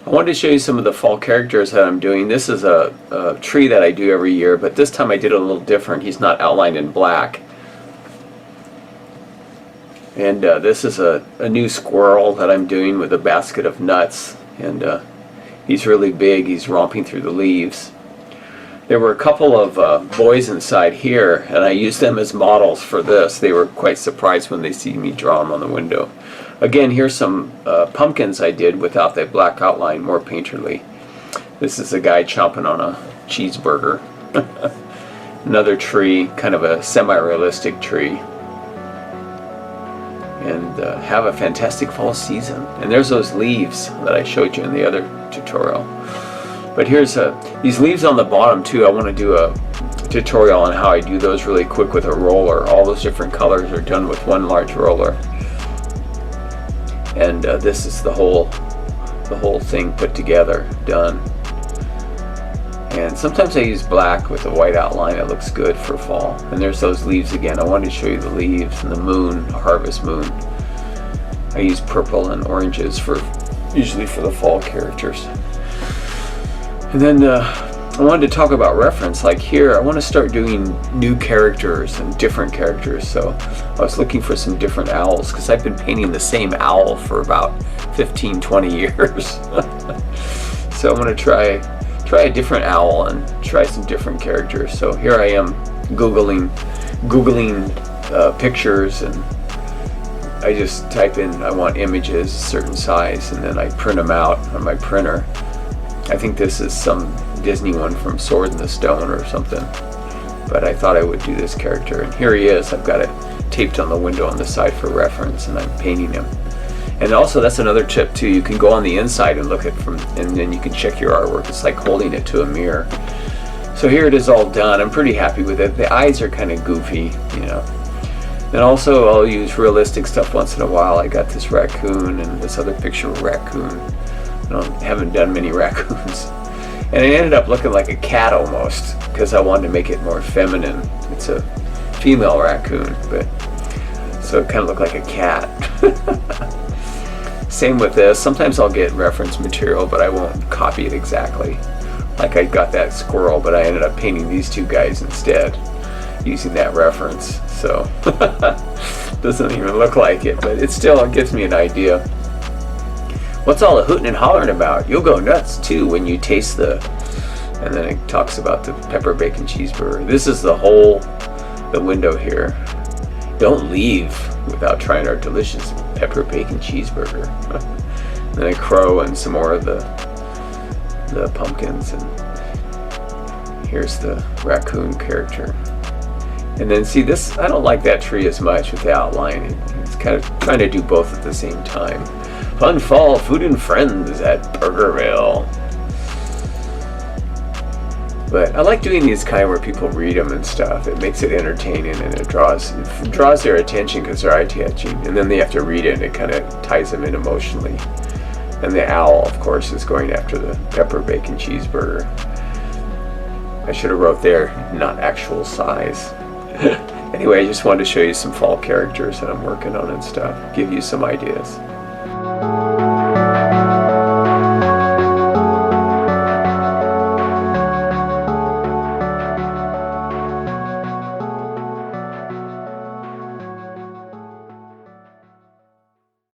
I wanted to show you some of the fall characters that I'm doing. This is a tree that I do every year, but this time I did it a little different. He's not outlined in black. And this is a new squirrel that I'm doing with a basket of nuts. And he's really big. He's romping through the leaves. There were a couple of boys inside here, and I used them as models for this. They were quite surprised when they see me draw them on the window. Again, here's some pumpkins I did without that black outline, more painterly. This is a guy chomping on a cheeseburger. Another tree, kind of a semi-realistic tree. And have a fantastic fall season. And there's those leaves that I showed you in the other tutorial. But here's these leaves on the bottom too. I want to do a tutorial on how I do those really quick with a roller. All those different colors are done with one large roller. And this is the whole thing put together, done. And sometimes I use black with a white outline. It looks good for fall. And there's those leaves again. I wanted to show you the leaves and the moon, harvest moon. I use purple and oranges usually for the fall characters. And then I wanted to talk about reference. Like here, I want to start doing new characters and different characters. So I was looking for some different owls because I've been painting the same owl for about 15-20 years. So I'm going to try a different owl and try some different characters. So here I am googling pictures, and I just type in I want images a certain size, and then I print them out on my printer. I think this is some Disney one from Sword in the Stone or something, but I thought I would do this character, and here he is. I've got it taped on the window on the side for reference, and I'm painting him. And also, that's another tip too. You can go on the inside and look at and then you can check your artwork. It's like holding it to a mirror. So here it is all done. I'm pretty happy with it. The eyes are kind of goofy, you know. And also, I'll use realistic stuff once in a while. I got this raccoon and this other picture of a raccoon. I haven't done many raccoons. And it ended up looking like a cat almost, because I wanted to make it more feminine. It's a female raccoon, but so it kind of looked like a cat. Same with this. Sometimes I'll get reference material, but I won't copy it exactly. Like I got that squirrel, but I ended up painting these two guys instead, using that reference. So doesn't even look like it, but it still gives me an idea. What's all the hooting and hollering about? You'll go nuts too when you taste the... And then it talks about the pepper bacon cheeseburger. This is the window here. Don't leave without trying our delicious pepper bacon cheeseburger. And then a crow and some more of the pumpkins, and here's the raccoon character. And then see this, I don't like that tree as much with the outline. It's kind of trying to do both at the same time. Fun fall food and friends at Burgerville. But I like doing these kind where people read them and stuff. It makes it entertaining, and it draws their attention because they're eye-catching. And then they have to read it, and it kind of ties them in emotionally. And the owl, of course, is going after the pepper bacon cheeseburger. I should have wrote there, not actual size. Anyway, I just wanted to show you some fall characters that I'm working on and stuff. Give you some ideas.